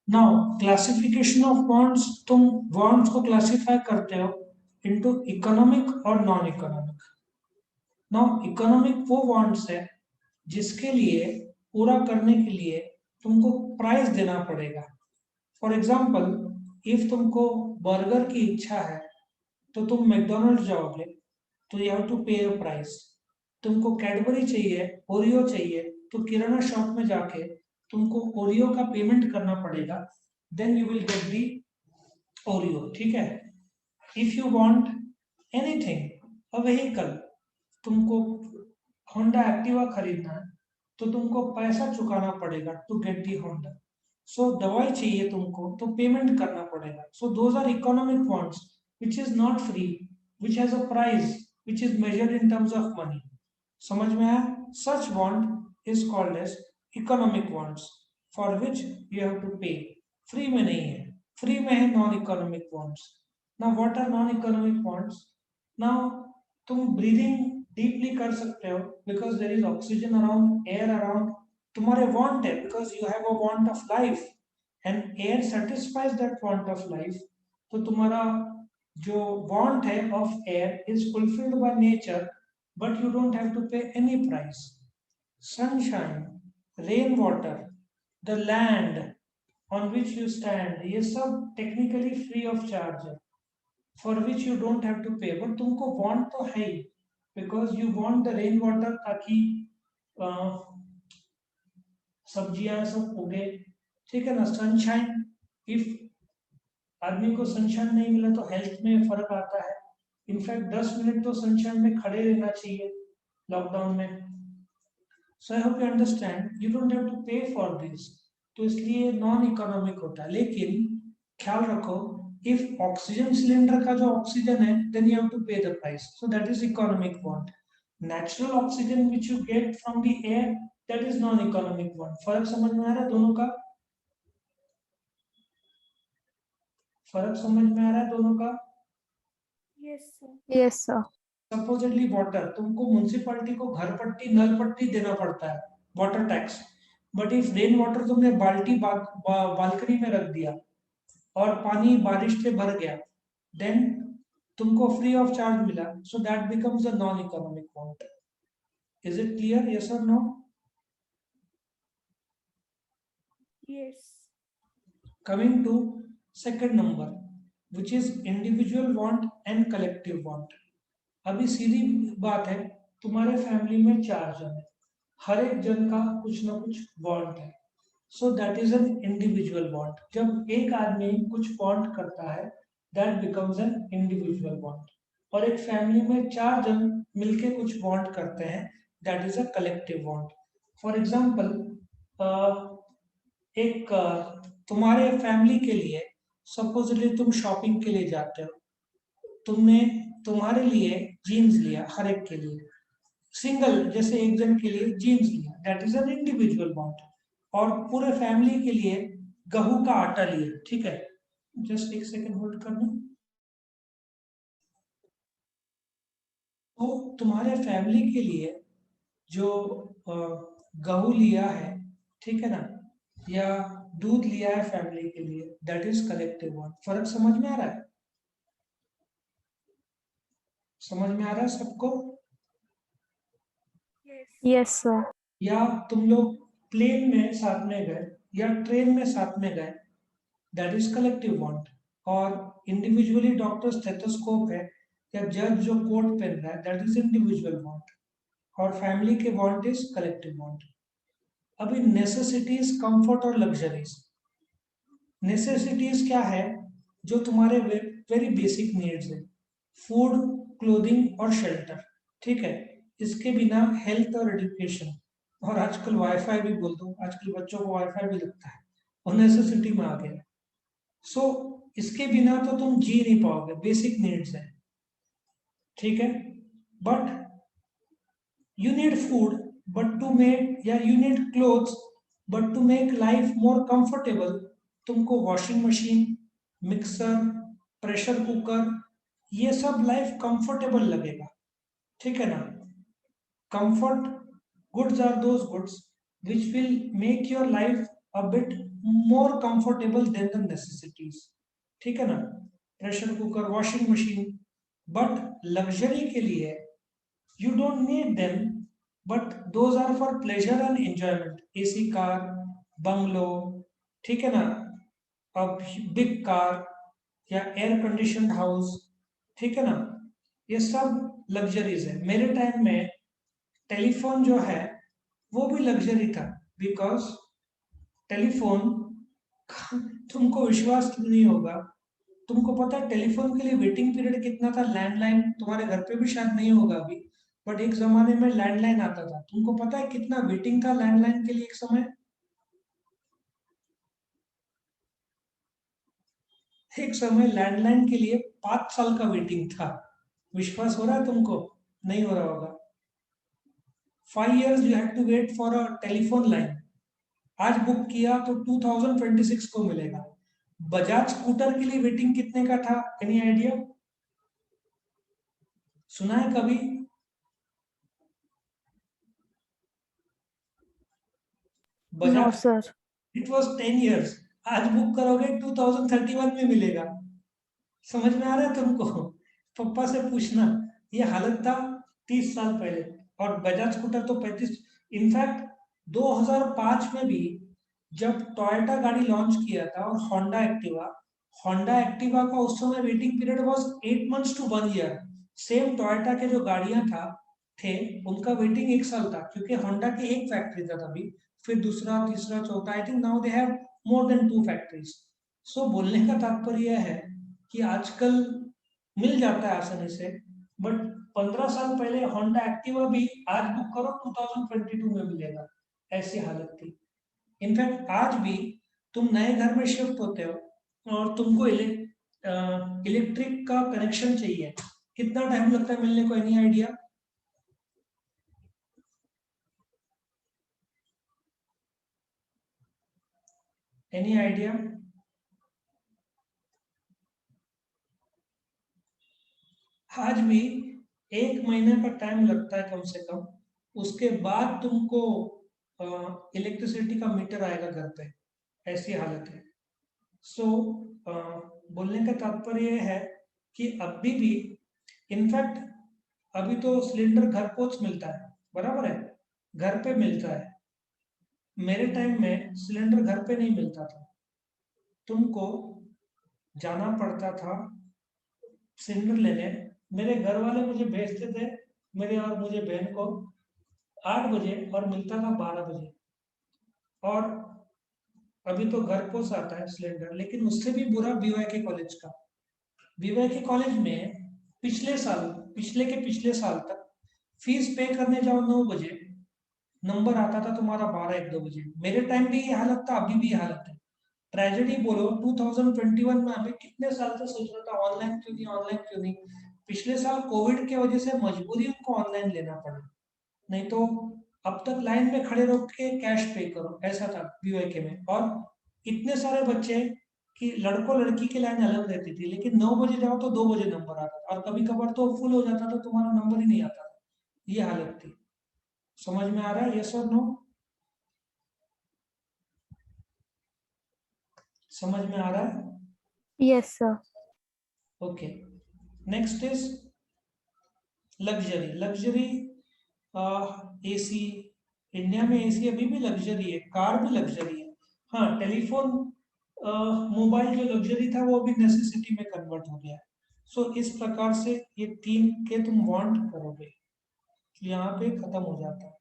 Now classification of bonds, तुम bonds को classify करते हो इनटू इकोनॉमिक और नॉन इकोनॉमिक। नाउ इकोनॉमिक वो बॉन्ड्स है जिसके लिए पूरा करने के लिए तुमको प्राइस देना पड़ेगा। फॉर एग्जाम्पल, इफ तुमको बर्गर की इच्छा है तो तुम मैकडोनल्ड जाओगे, तो यू हैव टू पे अ प्राइस। तुमको कैडबरी चाहिए, ओरियो चाहिए, तो किराना शॉप में जाके तुमको ओरियो का पेमेंट करना पड़ेगा, then you will get the Oreo. ठीक है। If you want anything, a vehicle, तुमको होंडा एक्टिवा खरीदना है तो तुमको पैसा चुकाना पड़ेगा to get the Honda. So दवाई चाहिए तुमको तो पेमेंट करना पड़ेगा। So those are economic bonds which is not free, which has a price which is measured in terms of money. समझ में आया? Such bond is called as economic bonds for which you have to pay. Free में नहीं है, free में है non economic bonds. Now what are non economic bonds? Now तुम breathing deeply कर सकते हो because there is oxygen around, air around, तुम्हारे वांट है because you have a want of life and air satisfies that want of life. तो तुम्हारा जो want है of air is fulfilled by nature, but you don't have to pay any price. Sunshine, rainwater, the land on which you stand, ये सब technically free of charge है, for which you don't have to pay. But तुमको want तो है ही, because you want the rainwater ताकि सब्जियां सब उगे। ठीक है ना? सनशाइन, इफ आदमी को सनशाइन नहीं मिला तो हेल्थ में फर्क आता है। इनफैक्ट 10 मिनट तो सनशाइन में खड़े रहना चाहिए लॉकडाउन में। So I hope you understand, you don't have to pay for this. तो इसलिए नॉन इकोनॉमिक होता है। लेकिन ख्याल रखो, इफ ऑक्सीजन सिलेंडर का जो ऑक्सीजन है, देन यू हैव टू पे the price, so that is economic bond. Natural oxygen which you get from the air, that is non economic bond. फर्क समझ में आ रहा है दोनों का? फर्क समझ में आ रहा है दोनों का? Yes sir. Yes, sir. Supposedly water, तुमको म्युनिसिपैलिटी को घर पट्टी, नल पट्टी देना पड़ता है, water tax. But if rain water तुमने बाल्टी बालकनी में रख दिया और पानी बारिश से भर गया, देन तुमको फ्री ऑफ चार्ज मिला, so that becomes a non economic bond. Is it clear? Yes और no? Yes. Coming to second number, which is individual want and collective want. अभी सीधी बात है, तुम्हारे फैमिली में 4 जन है, हर एक जन का कुछ ना कुछ वांट है, so that is an individual want. जब एक आदमी कुछ वांट करता है, that becomes an individual want. और एक फैमिली में 4 जन मिलके कुछ वांट करते हैं, that is a collective want. For example, एक तुम्हारे फैमिली के लिए, सपोजली तुम शॉपिंग के लिए जाते हो, तुमने तुम्हारे लिए जीन्स लिया, हर एक के लिए सिंगल, जैसे एक जन के लिए जीन्स लिया, that is an individual want. और पूरे फैमिली के लिए गेहूं का आटा लिया। ठीक है, जस्ट एक सेकंड होल्ड करना। तो तुम्हारे फैमिली के लिए जो गेहूं लिया है, ठीक है ना, या दूध लिया है फैमिली के लिए, दैट इज कलेक्टिव वांट। फर्क समझ में आ रहा है? समझ में आ रहा है सबको? यस। Yes, sir. या तुम लोग प्लेन में साथ में गए या ट्रेन में साथ में गए, दैट इज कलेक्टिव वांट। और इंडिविजुअली डॉक्टर स्टेथोस्कोप है या जज जो कोट पहन रहा है, दैट इज इंडिविजुअल वांट। और फैमिली के वांट इज कलेक्टिव वांट। अभी नेसेसिटीज, कंफर्ट और लग्जरीज। नेसेसिटीज क्या है? जो तुम्हारे वेरी बेसिक नीड्स है, फूड, क्लोथिंग और शेल्टर। ठीक है, इसके बिना हेल्थ और एजुकेशन, और आजकल वाईफाई भी बोल दो, आजकल बच्चों को वाईफाई भी लगता है, और नेसेसिटी में आ गया। सो इसके बिना तो तुम जी नहीं पाओगे, बेसिक नीड्स है। ठीक है, but you need food but to make, या you need clothes but to make life more comfortable, तुमको washing machine, mixer, pressure cooker, ये सब लाइफ कंफर्टेबल लगेगा। ठीक है ना? Comfort goods are those goods which will make your life a bit more comfortable than the necessities. ठीक है ना, pressure cooker, washing machine, but luxury के लिए you don't need them, but those are for pleasure and enjoyment. AC car, bungalow, ठीक है ना, अब big car या एयर कंडीशन हाउस, ठीक है ना, ये सब लग्जरीज है. मेरे टाइम में टेलीफोन जो है वो भी लग्जरी था, बिकॉज टेलीफोन तुमको विश्वास नहीं होगा, तुमको पता है टेलीफोन के लिए वेटिंग पीरियड कितना था. लैंडलाइन तुम्हारे घर पे भी शायद नहीं होगा अभी, बट एक जमाने में लैंडलाइन आता था. तुमको पता है कितना वेटिंग था लैंडलाइन के लिए एक समय? एक समय लैंडलाइन के लिए 5 साल का वेटिंग था. विश्वास हो रहा है तुमको? नहीं हो रहा होगा. 5 years you had to wait for a telephone line. आज बुक किया तो 2026 को मिलेगा. बजाज स्कूटर के लिए वेटिंग कितने का था? Any idea? सुना है कभी? No, Bajaj, sir. It was 10 years. आज बुक करोगे 2031 में मिलेगा. समझ में आ रहा है तुमको? पप्पा से पूछना. ये हालत था 30 साल पहले. और बजाज स्कूटर तो 35. इनफैक्ट 2005 में भी जब टोयोटा गाड़ी लॉन्च किया था और होंडा एक्टिवा का उस समय waiting period was 8 months to 1 year. Same Toyota के जो गाड़ियां थे उनका वेटिंग 1 साल था, क्योंकि होंडा की एक फैक्ट्री था तभी, फिर दूसरा, तीसरा, चौथा. I think now they have more than 2 factories. So बोलने का तात्पर्य है कि आजकल मिल जाता है आसानी से, बट 15 साल पहले होंडा एक्टिवा भी आज बुक करो 2022 में मिलेगा. ऐसी हालत थी. इनफैक्ट आज भी तुम नए घर में शिफ्ट होते हो और तुमको इलेक्ट्रिक का कनेक्शन चाहिए, कितना टाइम लगता है मिलने को? Any idea? Any idea? आज भी 1 महीने का टाइम लगता है कम से कम. उसके बाद तुमको इलेक्ट्रिसिटी का मीटर आएगा घर पे. ऐसी हालत है. सो बोलने का तात्पर्य यह है कि अभी भी, इनफैक्ट अभी तो सिलेंडर घर पहुंच मिलता है, बराबर है, घर पे मिलता है. मेरे टाइम में सिलेंडर घर पे नहीं मिलता था. तुमको जाना पड़ता था सिलेंडर लेने. मेरे घर वाले मुझे भेजते थे, मेरे और मुझे बहन को, 8 बजे और मिलता था 12 बजे. और अभी तो घर पोस्ट आता है सिलेंडर. लेकिन उससे भी बुरा बीवाईके कॉलेज का. बीवाईके कॉलेज में पिछले साल तक फीस पे करने जाओ 9 बजे, नंबर आता था तुम्हारा 12-1-2 बजे. मेरे टाइम भी ये हालत था, अभी भी ये हालत है. ट्रेजेडी बोलो 2021 में. अभी कितने साल से सोच रहा था ऑनलाइन क्यों नहीं, ऑनलाइन क्यों नहीं. पिछले साल कोविड की वजह से मजबूरी उनको ऑनलाइन लेना पड़ा, नहीं तो अब तक लाइन में खड़े रहो के कैश पे करो, ऐसा था बीवाईके में. और इतने सारे बच्चे कि लड़कों लड़की की लाइन अलग रहती थी, लेकिन 9 बजे जाओ तो 2 बजे नंबर आता था, और कभी कभार तो फुल हो जाता था, तुम्हारा नंबर ही नहीं आता था. ये हालत थी. समझ में आ रहा है? यस और नो? समझ में आ रहा है? Yes, sir. Okay. Next is luxury. AC, India में एसी अभी भी लग्जरी है, कार भी लग्जरी है. हाँ, टेलीफोन, मोबाइल जो लग्जरी था वो अभी नेसेसिटी में कन्वर्ट हो गया है. सो इस प्रकार से ये 3 के तुम वांट करोगे, तो यहाँ पे खत्म हो जाता है.